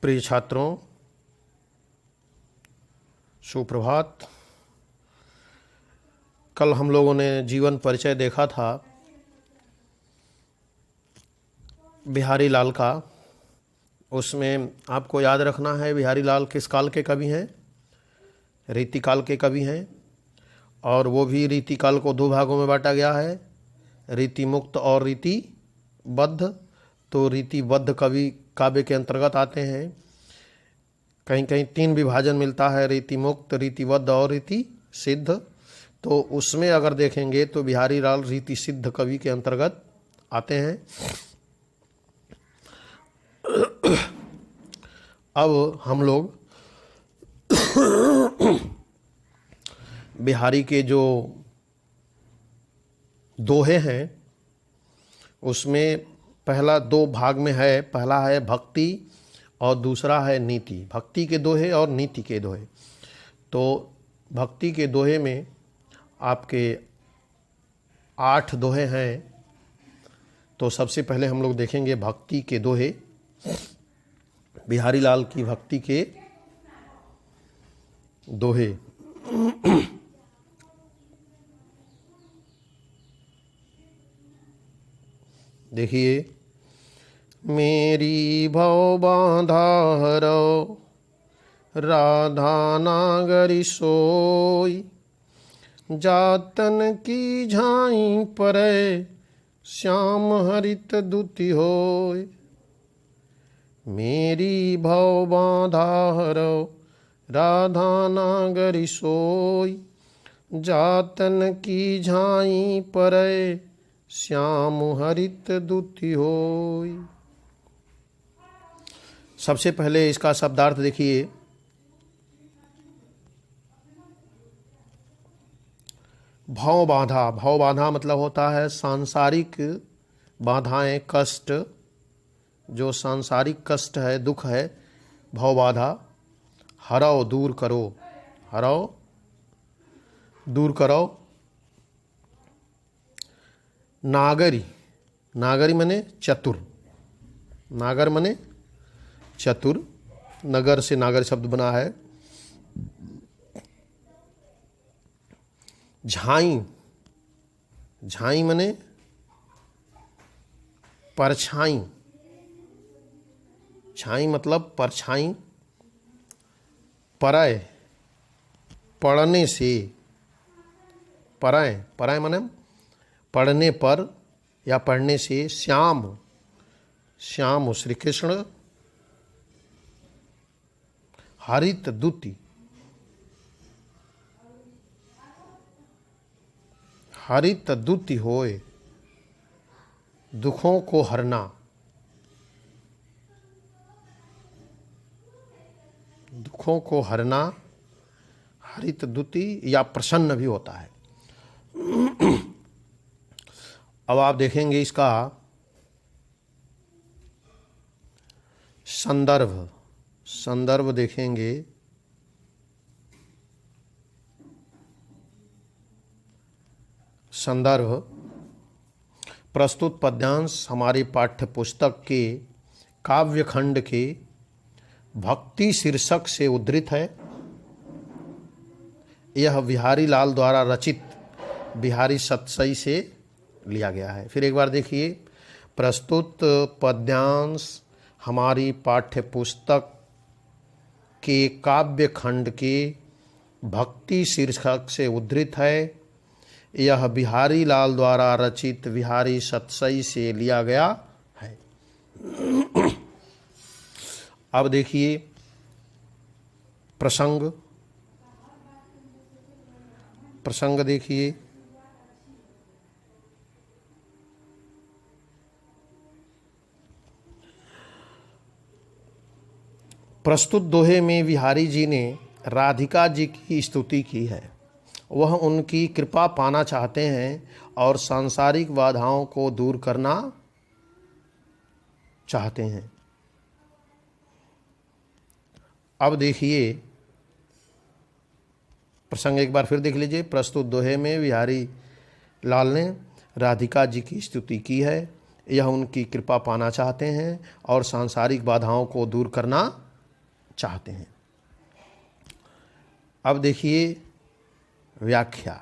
प्रिय छात्रों, सुप्रभात। कल हम लोगों ने जीवन परिचय देखा था बिहारी लाल का। उसमें आपको याद रखना है बिहारी लाल किस काल के कवि हैं? रीतिकाल के कवि हैं। और वो भी रीतिकाल को दो भागों में बांटा गया है, रीति मुक्त और रीतिबद्ध। तो रीतिबद्ध कवि काव्य के अंतर्गत आते हैं। कहीं कहीं तीन विभाजन मिलता है, रीति मुक्त, रीतिबद्ध और रीति सिद्ध। तो उसमें अगर देखेंगे तो बिहारी लाल रीति सिद्ध कवि के अंतर्गत आते हैं। अब हम लोग बिहारी के जो दोहे हैं उसमें पहला दो भाग में है। पहला है भक्ति और दूसरा है नीति। भक्ति के दोहे और नीति के दोहे। तो भक्ति के दोहे में आपके 8 दोहे हैं। तो सबसे पहले हम लोग देखेंगे भक्ति के दोहे। बिहारी लाल की भक्ति के दोहे। देखिए, मेरी भव बांधा हरो, राधा नागरी सोई, जातन की झाई परे, श्याम हरित दुति होय। मेरी भव बांधा हरो, राधा नागरी सोई, जातन की झाई परे, श्याम हरित दुति होय। सबसे पहले इसका शब्दार्थ देखिए। भव बाधा। भव बाधा मतलब होता है सांसारिक बाधाएं, कष्ट। जो सांसारिक कष्ट है, दुख है, भव बाधा। हरो, दूर करो। हरो, दूर करो। नागरी। नागरी मने चतुर। नागर मने चतुर। नगर से नागर शब्द बना है। झाई। झाई मने परछाई। छाई मतलब परछाई। परय, पढ़ने से। परय, परय मने पढ़ने पर या पढ़ने से। श्याम, श्याम श्री कृष्ण। हरित दुति। हरित दुति होय, दुखों को हरना। दुखों को हरना हरित दुति या प्रसन्न भी होता है। अब आप देखेंगे इसका संदर्भ। संदर्भ देखेंगे। संदर्भ। प्रस्तुत पद्यांश हमारी पाठ्य पुस्तक के काव्य खंड के भक्ति शीर्षक से उद्धृत है। यह बिहारी लाल द्वारा रचित बिहारी सतसई से लिया गया है। फिर एक बार देखिए। प्रस्तुत पद्यांश हमारी पाठ्य पुस्तक के काव्य खंड के भक्ति शीर्षक से उद्धृत है। यह बिहारी लाल द्वारा रचित बिहारी सतसई से लिया गया है। अब देखिए प्रसंग। प्रसंग देखिए। प्रस्तुत दोहे में बिहारी जी ने राधिका जी की स्तुति की है। वह उनकी कृपा पाना चाहते हैं और सांसारिक बाधाओं को दूर करना चाहते हैं। अब देखिए प्रसंग एक बार फिर देख लीजिए। प्रस्तुत दोहे में बिहारी लाल ने राधिका जी की स्तुति की है। यह उनकी कृपा पाना चाहते हैं और सांसारिक बाधाओं को दूर करना चाहते हैं। अब देखिए व्याख्या।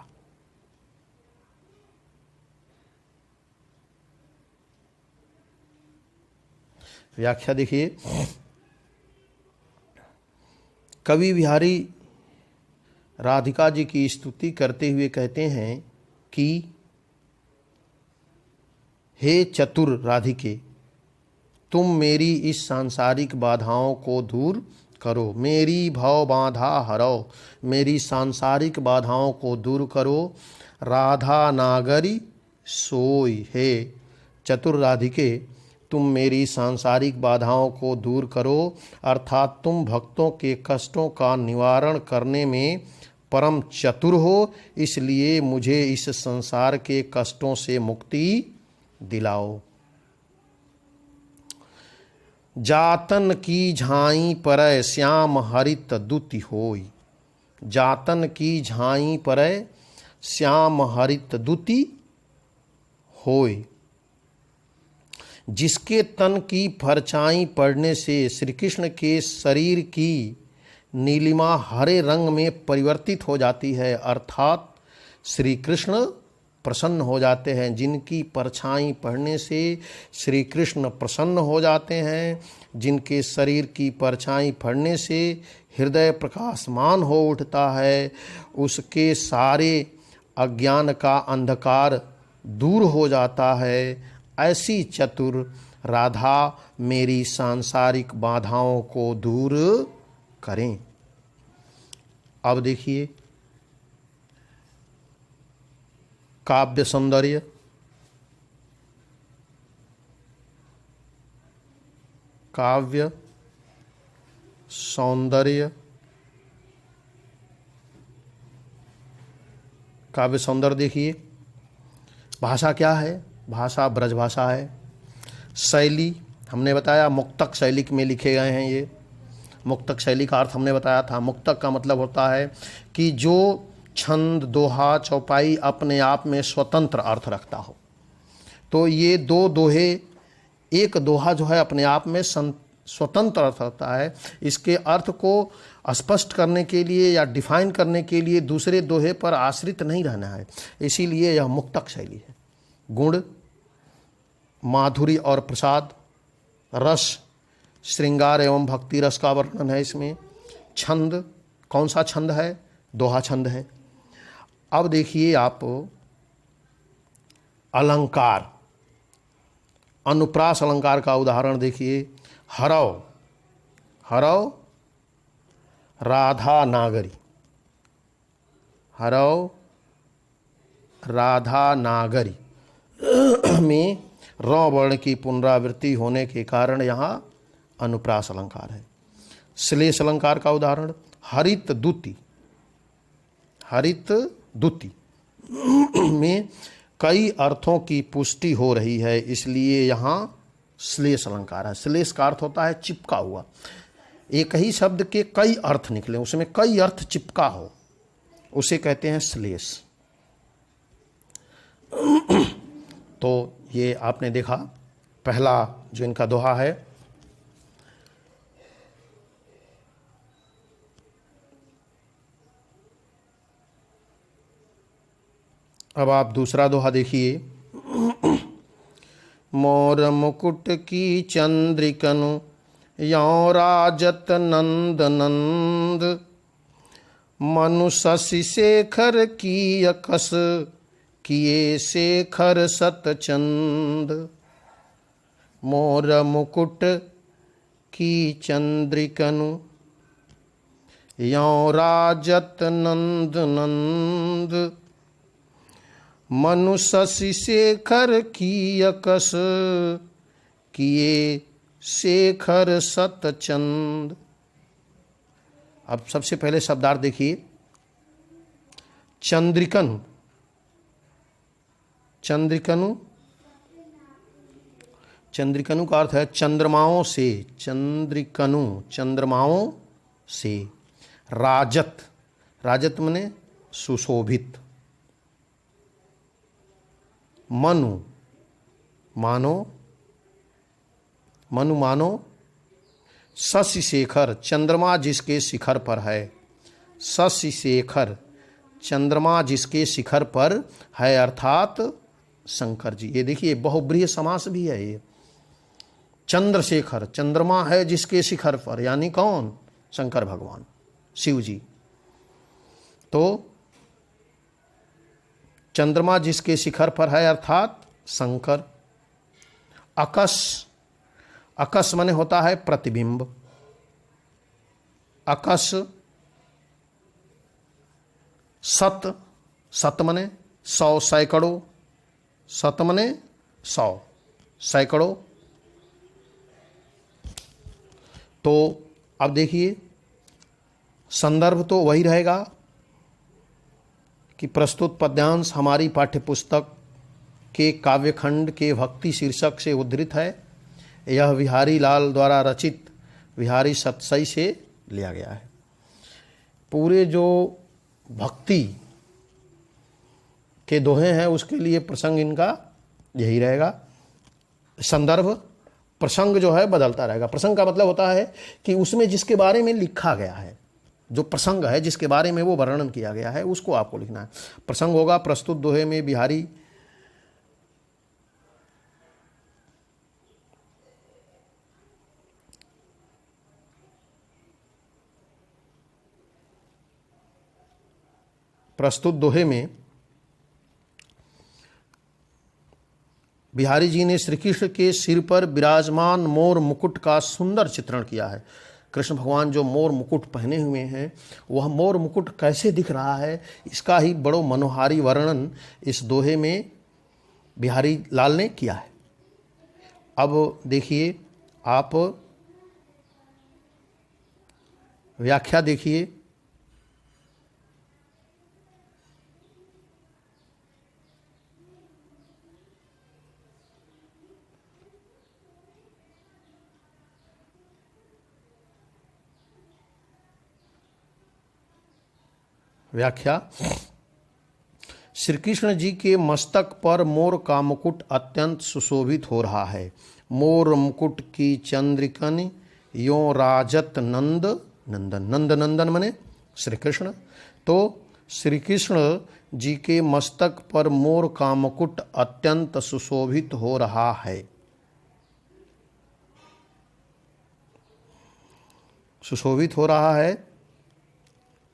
व्याख्या देखिए, कवि बिहारी राधिका जी की स्तुति करते हुए कहते हैं कि हे चतुर राधिके, तुम मेरी इस सांसारिक बाधाओं को दूर करो, मेरी भव बाधा हरो, मेरी सांसारिक बाधाओं को दूर करो। राधा नागरी सोई, हे चतुर राधिके, तुम मेरी सांसारिक बाधाओं को दूर करो, अर्थात तुम भक्तों के कष्टों का निवारण करने में परम चतुर हो, इसलिए मुझे इस संसार के कष्टों से मुक्ति दिलाओ। जातन की झाई परय श्याम हरित दुति होई, जातन की झाई परय श्याम हरित दुति होई। जिसके तन की परछाई पड़ने से श्री कृष्ण के शरीर की नीलिमा हरे रंग में परिवर्तित हो जाती है, अर्थात श्री कृष्ण प्रसन्न हो जाते हैं। जिनकी परछाई पड़ने से श्री कृष्ण प्रसन्न हो जाते हैं, जिनके शरीर की परछाई पड़ने से हृदय प्रकाशमान हो उठता है, उसके सारे अज्ञान का अंधकार दूर हो जाता है। ऐसी चतुर राधा मेरी सांसारिक बाधाओं को दूर करें। अब देखिए काव्य सौंदर्य। काव्य सौंदर्य, काव्य सौंदर्य देखिए। भाषा क्या है? भाषा ब्रजभाषा है। शैली हमने बताया मुक्तक शैली में लिखे गए हैं। ये मुक्तक शैली का अर्थ हमने बताया था। मुक्तक का मतलब होता है कि जो छंद, दोहा, चौपाई अपने आप में स्वतंत्र अर्थ रखता हो। तो ये दो दोहे, एक दोहा जो है अपने आप में स्वतंत्र अर्थ रखता है। इसके अर्थ को स्पष्ट करने के लिए या डिफाइन करने के लिए दूसरे दोहे पर आश्रित नहीं रहना है, इसीलिए यह मुक्तक शैली है। गुण, माधुरी और प्रसाद, रस, श्रृंगार एवं भक्ति रस का वर्णन है इसमें। छंद, कौन सा छंद है? दोहा छंद है। अब देखिए आप अलंकार, अनुप्रास अलंकार का उदाहरण देखिए। हरव, हरव राधा नागरी, हरव राधा नागरी में र वर्ण की पुनरावृत्ति होने के कारण यहाँ अनुप्रास अलंकार है। श्लेष अलंकार का उदाहरण हरित दुति, हरित दुति में कई अर्थों की पुष्टि हो रही है, इसलिए यहाँ श्लेष अलंकार है। श्लेष का अर्थ होता है चिपका हुआ, एक ही शब्द के कई अर्थ निकले, उसमें कई अर्थ चिपका हो, उसे कहते हैं श्लेष। तो ये आपने देखा पहला जो इनका दोहा है। अब आप दूसरा दोहा देखिए। मोर मुकुट की चंद्रिकनु यों राजत नंद नंद, मनु शशि शेखर की यकस किए शेखर सतचंद। मोर मुकुट की चंद्रिकनु यों राजत नंद नंद, मनु शशि शेखर की यकस किए शेखर सतचंद। अब सबसे पहले शब्दार्थ देखिए। चंद्रिकनु, चंद्रिकनु, चंद्रिकनु का अर्थ है चंद्रमाओं से, चंद्रिकनु चंद्रमाओं से। राजत, राजत माने सुशोभित। मनु, मानो, मनु मानो शशि शेखर, चंद्रमा जिसके शिखर पर है। शशि शेखर, चंद्रमा जिसके शिखर पर है, अर्थात शंकर जी। ये देखिए बहुब्रीहि समास भी है ये। चंद्रशेखर, चंद्रमा है जिसके शिखर पर, यानी कौन? शंकर भगवान, शिव जी। तो चंद्रमा जिसके शिखर पर है अर्थात शंकर। अकस, अकस माने होता है प्रतिबिंब। अकस। सत, सत माने 100, सैकड़ों। सत माने 100, सैकड़ों। तो अब देखिए संदर्भ तो वही रहेगा कि प्रस्तुत पद्यांश हमारी पाठ्यपुस्तक के काव्यखंड के भक्ति शीर्षक से उद्धृत है। यह बिहारी लाल द्वारा रचित बिहारी सतसई से लिया गया है। पूरे जो भक्ति के दोहे हैं उसके लिए प्रसंग इनका यही रहेगा। संदर्भ प्रसंग जो है बदलता रहेगा। प्रसंग का मतलब होता है कि उसमें जिसके बारे में लिखा गया है, जो प्रसंग है जिसके बारे में वो वर्णन किया गया है उसको आपको लिखना है। प्रसंग होगा प्रस्तुत दोहे में बिहारी प्रस्तुत दोहे में बिहारी जी ने श्री कृष्ण के सिर पर विराजमान मोर मुकुट का सुंदर चित्रण किया है। कृष्ण भगवान जो मोर मुकुट पहने हुए हैं, वह मोर मुकुट कैसे दिख रहा है, इसका ही बड़ो मनोहारी वर्णन इस दोहे में बिहारी लाल ने किया है। अब देखिए आप व्याख्या देखिए। व्याख्या। श्री कृष्ण जी के मस्तक पर मोर का मुकुट अत्यंत सुशोभित हो रहा है। मोर मुकुट की चंद्रिकन यों राजत नंद नंदन। नंद नंदन मने श्री कृष्ण। तो श्री कृष्ण जी के मस्तक पर मोर का मुकुट अत्यंत सुशोभित हो रहा है। सुशोभित हो रहा है।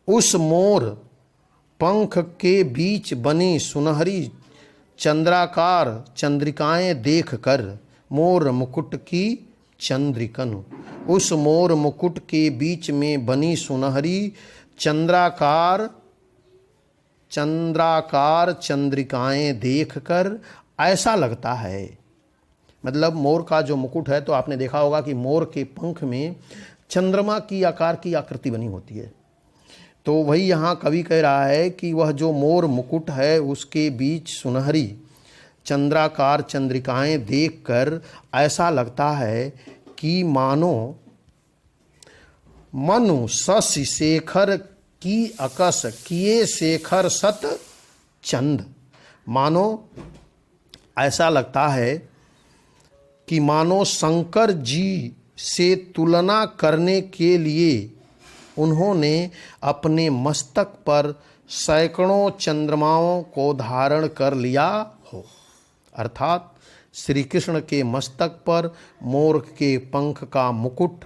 उस मोर पंख के बीच बनी सुनहरी चंद्राकार चंद्रिकाएं देखकर मोर मुकुट की चंद्रिकन। उस मोर मुकुट के बीच में बनी सुनहरी चंद्राकार चंद्रिकाएं देखकर ऐसा लगता है, मतलब मोर का जो मुकुट है तो आपने देखा होगा कि मोर के पंख में चंद्रमा की आकार की आकृति बनी होती है। तो वही यहाँ कवि कह रहा है कि वह जो मोर मुकुट है उसके बीच सुनहरी चंद्राकार चंद्रिकाएं देखकर ऐसा लगता है कि मानो मनु शशि शेखर की अकस किए शेखर सत चंद। मानो ऐसा लगता है कि मानो शंकर जी से तुलना करने के लिए उन्होंने अपने मस्तक पर सैकड़ों चंद्रमाओं को धारण कर लिया हो। अर्थात श्री कृष्ण के मस्तक पर मोर के पंख का मुकुट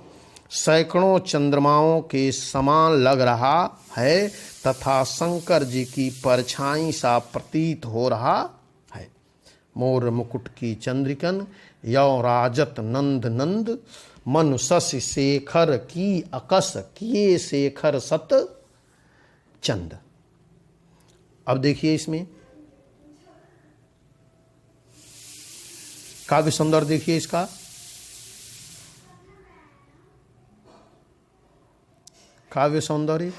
सैकड़ों चंद्रमाओं के समान लग रहा है तथा शंकर जी की परछाई सा प्रतीत हो रहा है। मोर मुकुट की चंद्रिकन यौ राजत नंद नंद मनु शशि शेखर की अकस किए शेखर सत चंद। अब देखिए इसमें काव्य सौंदर्य देखिए इसका। काव्य सौंदर्य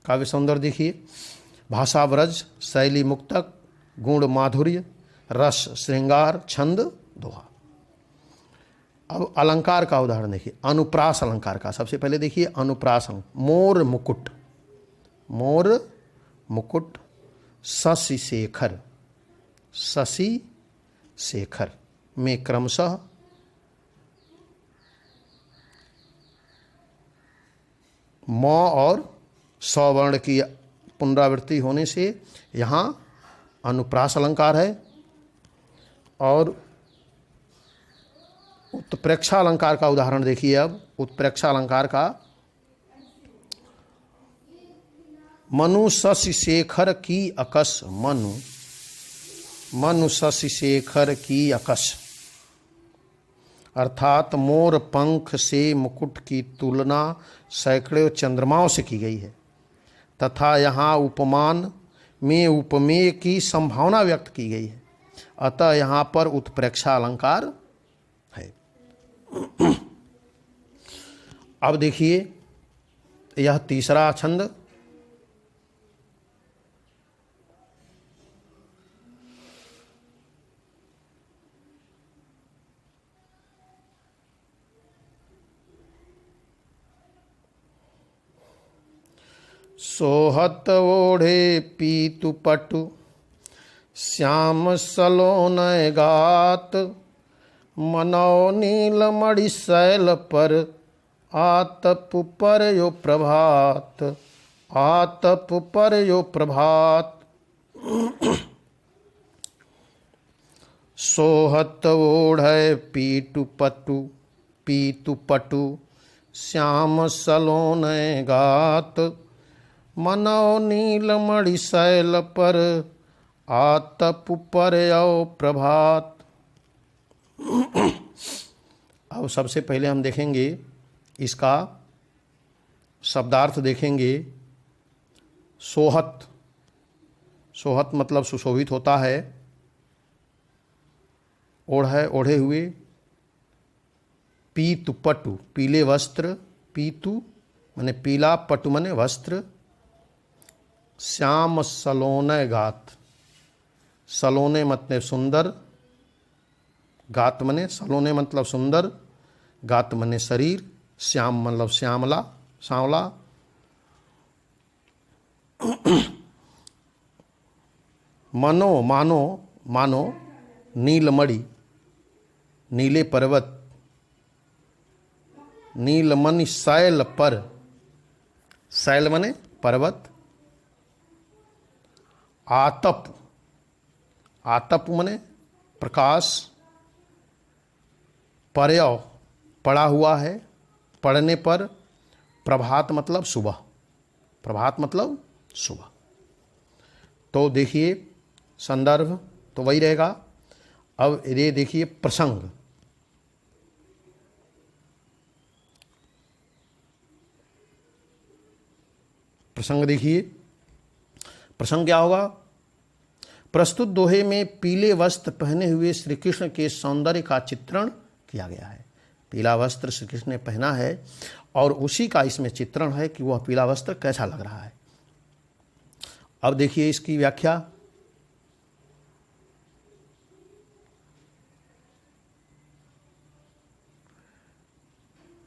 काव्य सौंदर्य देखिए। भाषा ब्रज, शैली मुक्तक, गुण माधुर्य, रस श्रृंगार, छंद दोहा। अब अलंकार का उदाहरण देखिए। अनुप्रास अलंकार का सबसे पहले देखिए अनुप्रास। मोर मुकुट, मोर मुकुट शशि शेखर, शशि शेखर में क्रमशः म और सवर्ण की पुनरावृत्ति होने से यहाँ अनुप्रास अलंकार है। और उत्प्रेक्षा अलंकार का उदाहरण देखिए। अब उत्प्रेक्षा अलंकार का, मनु शशि शेखर की अकस, मनु शशि शेखर की अकस, अर्थात मोर पंख से मुकुट की तुलना सैकड़ों चंद्रमाओं से की गई है तथा यहाँ उपमान में उपमेय की संभावना व्यक्त की गई है, अतः यहाँ पर उत्प्रेक्षा अलंकार है। अब देखिए यह तीसरा छंद, सोहत ओढ़े पीतु पटु श्याम सलोनय गात, मनौ नील मणि शैल पर आतप पर यो प्रभात, आतप पर यो प्रभात। सोहत ओढ़े पीतु पटु श्याम सलोनय गात, मनौ नील मणि शैल पर आतप पर यो प्रभात। अब सबसे पहले हम देखेंगे इसका शब्दार्थ देखेंगे। सोहत, सोहत मतलब सुशोभित होता है। ओढ़े, ओढ़े हुए। पीतु पटु, पीले वस्त्र। पीतु माने पीला, पटु माने वस्त्र। श्याम सलोने गात, सलोने मतलब सुंदर, गात मने सलोने मतलब सुंदर, गात मने शरीर, श्याम मतलब श्यामला, सांवला। मनो मानो, मानो नीलमणि, नीले पर्वत। नीलमणि शैल पर, शैल मने पर्वत। आतप, आतप मने प्रकाश। पर्यव पड़ा हुआ है, पड़ने पर। प्रभात मतलब सुबह, प्रभात मतलब सुबह। तो देखिए संदर्भ तो वही रहेगा। अब ये देखिए प्रसंग। प्रसंग देखिए, प्रसंग क्या होगा। प्रस्तुत दोहे में पीले वस्त्र पहने हुए श्री कृष्ण के सौंदर्य का चित्रण किया गया है। पीला वस्त्र श्री कृष्ण ने पहना है और उसी का इसमें चित्रण है कि वह पीला वस्त्र कैसा लग रहा है। अब देखिए इसकी व्याख्या।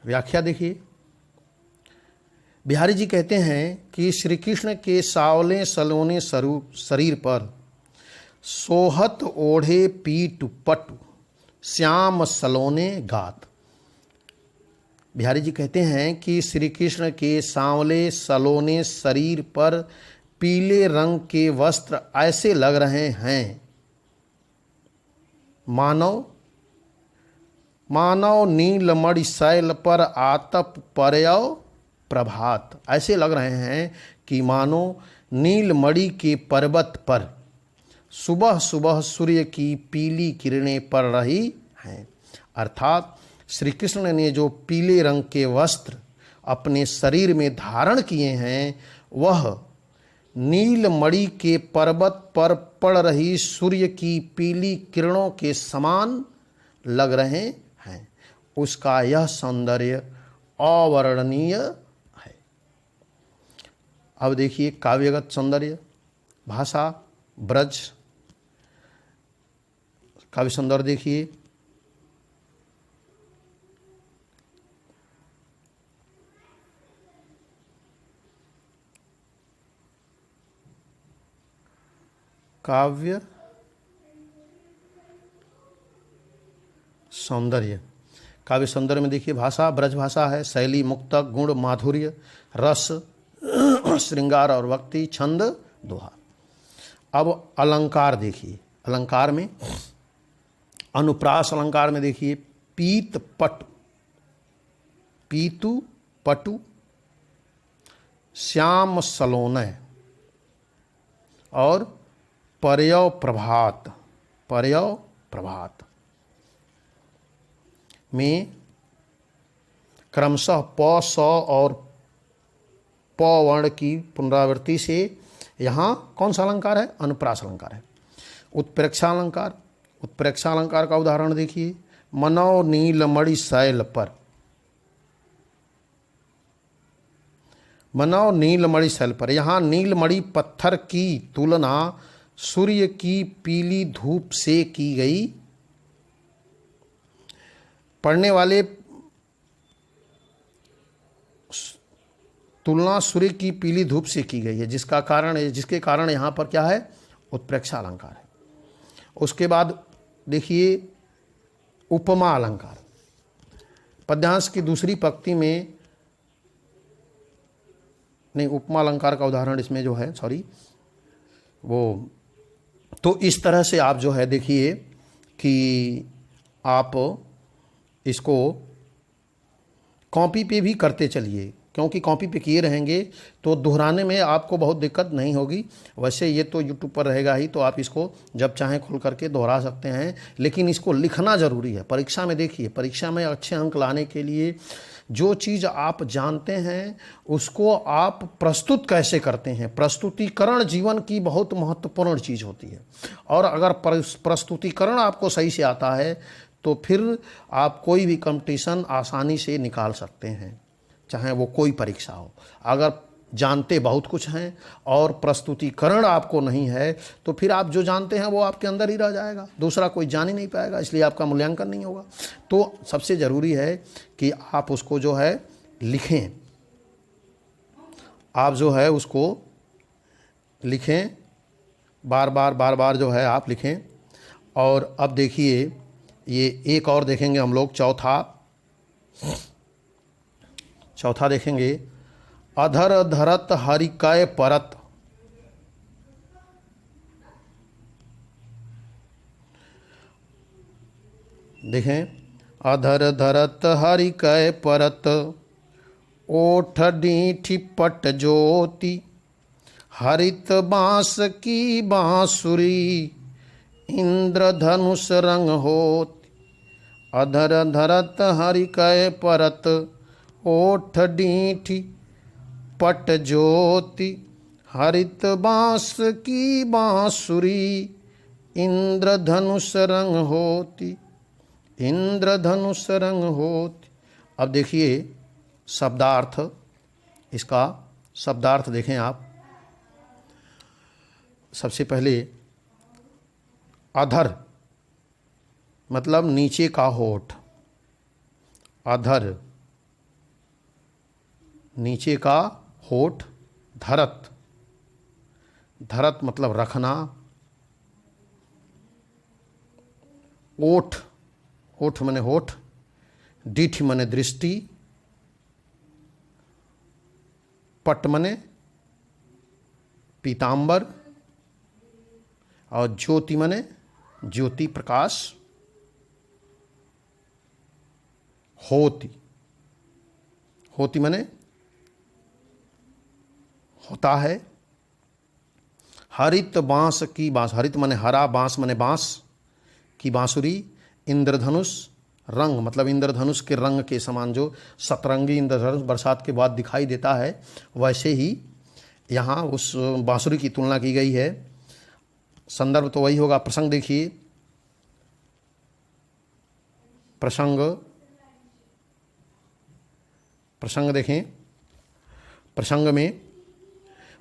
व्याख्या देखिए। बिहारी जी कहते हैं कि श्री कृष्ण के सावले सलोने शरीर पर सोहत ओढ़े पीटु पटु श्याम सलोने गात। बिहारी जी कहते हैं कि श्री कृष्ण के सांवले सलोने शरीर पर पीले रंग के वस्त्र ऐसे लग रहे हैं मानव नीलमणि शैल पर आतप परयव प्रभात। ऐसे लग रहे हैं कि मानो नीलमणि के पर्वत पर सुबह सुबह सूर्य की पीली किरणें पड़ रही हैं। अर्थात श्री कृष्ण ने जो पीले रंग के वस्त्र अपने शरीर में धारण किए हैं वह नीलमणि के पर्वत पर पड़ रही सूर्य की पीली किरणों के समान लग रहे हैं। उसका यह सौंदर्य अवर्णनीय है। अब देखिए काव्यगत सौंदर्य, भाषा, ब्रज। काव्य सौंदर्य देखिए। काव्य सौंदर्य। काव्य सौंदर्य में देखिए भाषा ब्रज भाषा है, शैली मुक्तक, गुण माधुर्य, रस श्रृंगार और भक्ति, छंद दोहा। अब अलंकार देखिए, अलंकार में अनुप्रास अलंकार में देखिए पीत पटु, पीतु पटु, श्याम सलोनय और पर्यव प्रभात, पर्यव प्रभात में क्रमशः प स और प वर्ण की पुनरावृत्ति से यहाँ कौन सा अलंकार है? अनुप्रास अलंकार है। उत्प्रेक्षा अलंकार, उत्प्रेक्षा अलंकार का उदाहरण देखिए, मनौ नीलमणि शैल पर, मनौ नीलमणि शैल पर। यहाँ नीलमणि पत्थर की तुलना सूर्य की पीली धूप से की गई। पढ़ने वाले तुलना सूर्य की पीली धूप से की गई है, जिसका कारण है, जिसके कारण यहाँ पर क्या है? उत्प्रेक्षा अलंकार है। उसके बाद देखिए उपमा अलंकार। पद्यांश की दूसरी पंक्ति में नहीं, उपमा अलंकार का उदाहरण इसमें जो है, सॉरी वो, तो इस तरह से आप जो है देखिए कि आप इसको कॉपी पे भी करते चलिए, क्योंकि कॉपी पे किए रहेंगे तो दोहराने में आपको बहुत दिक्कत नहीं होगी। वैसे ये तो यूट्यूब पर रहेगा ही, तो आप इसको जब चाहें खोल करके दोहरा सकते हैं, लेकिन इसको लिखना ज़रूरी है। परीक्षा में देखिए, परीक्षा में अच्छे अंक लाने के लिए जो चीज़ आप जानते हैं उसको आप प्रस्तुत कैसे करते हैं, प्रस्तुतिकरण जीवन की बहुत महत्वपूर्ण चीज़ होती है। और अगर प्रस्तुतिकरण आपको सही से आता है तो फिर आप कोई भी कंपटीशन आसानी से निकाल सकते हैं, चाहे वो कोई परीक्षा हो। अगर जानते बहुत कुछ हैं और प्रस्तुतिकरण आपको नहीं है तो फिर आप जो जानते हैं वो आपके अंदर ही रह जाएगा, दूसरा कोई जान ही नहीं पाएगा, इसलिए आपका मूल्यांकन नहीं होगा। तो सबसे ज़रूरी है कि आप उसको जो है लिखें, आप जो है उसको लिखें, बार बार जो है आप लिखें। और अब देखिए ये एक और देखेंगे हम लोग, चौथा देखेंगे, अधर धरत हरिकय परत। देखें, अधर धरत हरिकय परत, ओठ डीठी पट ज्योति, हरित बांस की बांसुरी, इंद्रधनुष रंग होती। अधर धरत हरिकय परत, ओठ डीठी पट ज्योति, हरित बांस की बांसुरी, इंद्रधनुष रंग होती, इंद्रधनुष रंग होती। अब देखिए शब्दार्थ, इसका शब्दार्थ देखें आप। सबसे पहले अधर मतलब नीचे का होठ, अधर नीचे का होठ, धरत, धरत मतलब रखना, ओठ, ओठ माने होठ, डीठ माने दृष्टि, पट माने पीतांबर, और ज्योति माने ज्योति प्रकाश, होती, होती माने होता है। हरित बांस की बांस, हरित माने हरा, बांस माने बांस की बांसुरी, इंद्रधनुष रंग मतलब इंद्रधनुष के रंग के समान, जो सतरंगी इंद्रधनुष बरसात के बाद दिखाई देता है, वैसे ही यहाँ उस बांसुरी की तुलना की गई है। संदर्भ तो वही होगा। प्रसंग देखिए, प्रसंग देखें। प्रसंग में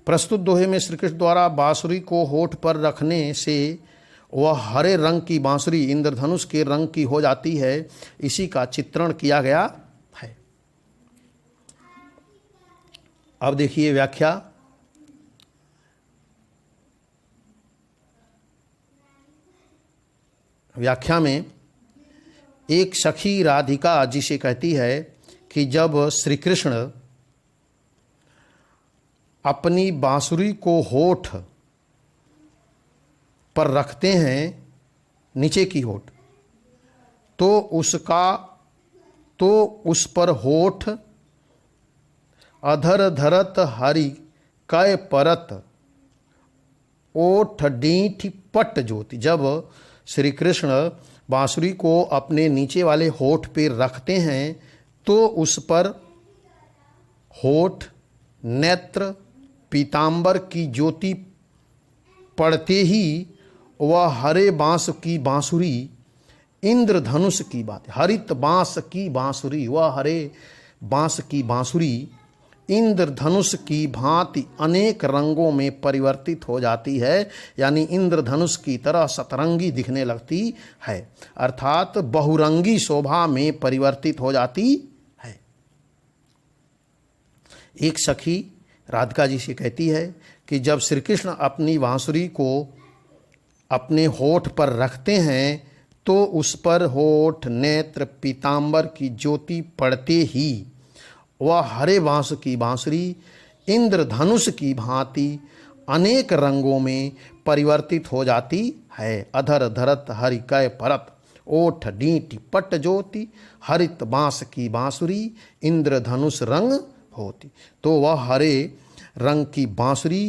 प्रस्तुत दोहे में श्री कृष्ण द्वारा बांसुरी को होठ पर रखने से वह हरे रंग की बांसुरी इंद्रधनुष के रंग की हो जाती है, इसी का चित्रण किया गया है। अब देखिए व्याख्या। व्याख्या में एक सखी राधिका जिसे कहती है कि जब श्री कृष्ण अपनी बांसुरी को होठ पर रखते हैं, नीचे की होठ, तो उस पर होठ अधर धरत हरि कै परत ओठ डीठ पट ज्योति। जब श्री कृष्ण बांसुरी को अपने नीचे वाले होठ पे रखते हैं तो उस पर होठ, नेत्र, पीतांबर की ज्योति पड़ते ही वह हरे बांस की बांसुरी इंद्रधनुष की बात है। हरित बांस की बांसुरी, वह हरे बांस की बांसुरी इंद्रधनुष की भांति अनेक रंगों में परिवर्तित हो जाती है, यानी इंद्रधनुष की तरह सतरंगी दिखने लगती है, अर्थात बहुरंगी शोभा में परिवर्तित हो जाती है। एक सखी राधिका जी से कहती है कि जब श्री कृष्ण अपनी बांसुरी को अपने होठ पर रखते हैं तो उस पर होठ, नेत्र, पीतांबर की ज्योति पड़ते ही वह हरे बांस की बांसुरी इंद्रधनुष की भांति अनेक रंगों में परिवर्तित हो जाती है। अधर धरत हरि कै परत ओठ डीठ पट ज्योति हरित बांस की बांसुरी इंद्रधनुष रंग होती। तो वह हरे रंग की बांसुरी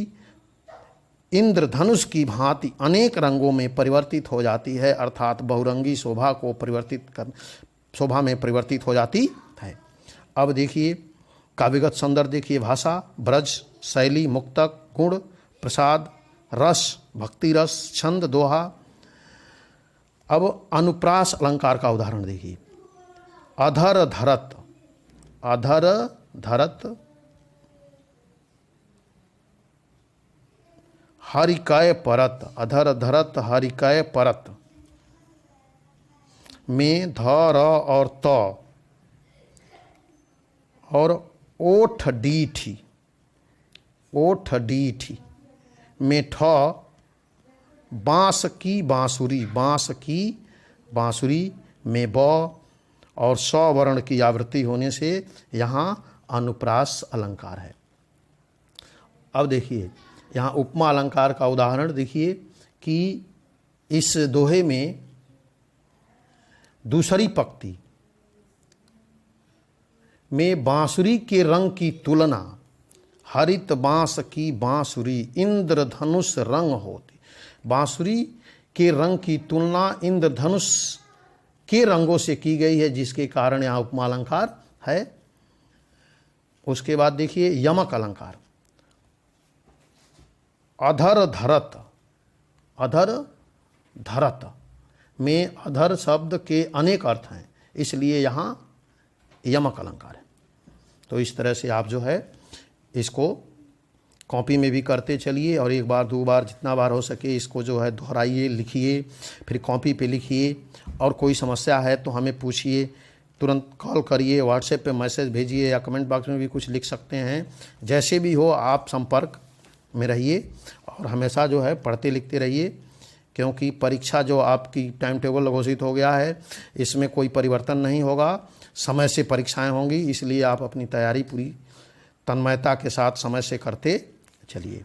इंद्रधनुष की भांति अनेक रंगों में परिवर्तित हो जाती है, अर्थात बहुरंगी शोभा में परिवर्तित हो जाती है। अब देखिए काव्यगत सौंदर्य, देखिए भाषा, ब्रज, शैली, मुक्तक, गुण, प्रसाद, रस, भक्ति रस, छंद, दोहा। अब अनुप्रास अलंकार का उदाहरण देखिए। अधर धरत, अधर धरत हरि कै परत, अधर धरत हरि कै परत में ध र और त और ओठ डीठी, ओठ डीठी में ठ बांस की बांसुरी, बांस की बांसुरी में ब और स वर्ण की आवृत्ति होने से यहाँ अनुप्रास अलंकार है। अब देखिए यहाँ उपमा अलंकार का उदाहरण देखिए कि इस दोहे में दूसरी पंक्ति में बांसुरी के रंग की तुलना हरित बांस की बांसुरी इंद्रधनुष रंग होती। बांसुरी के रंग की तुलना इंद्रधनुष के रंगों से की गई है, जिसके कारण यहाँ उपमा अलंकार है। उसके बाद देखिए यमक अलंकार। अधर धरत, अधर धरत में अधर शब्द के अनेक अर्थ हैं, इसलिए यहाँ यमक अलंकार है। तो इस तरह से आप जो है इसको कॉपी में भी करते चलिए और एक बार दो बार जितना बार हो सके इसको जो है दोहराइए, लिखिए, फिर कॉपी पे लिखिए। और कोई समस्या है तो हमें पूछिए, तुरंत कॉल करिए, व्हाट्सएप पे मैसेज भेजिए या कमेंट बॉक्स में भी कुछ लिख सकते हैं। जैसे भी हो आप संपर्क में रहिए और हमेशा जो है पढ़ते लिखते रहिए, क्योंकि परीक्षा जो आपकी टाइम टेबल घोषित हो गया है इसमें कोई परिवर्तन नहीं होगा, समय से परीक्षाएं होंगी, इसलिए आप अपनी तैयारी पूरी तन्मयता के साथ समय से करते चलिए।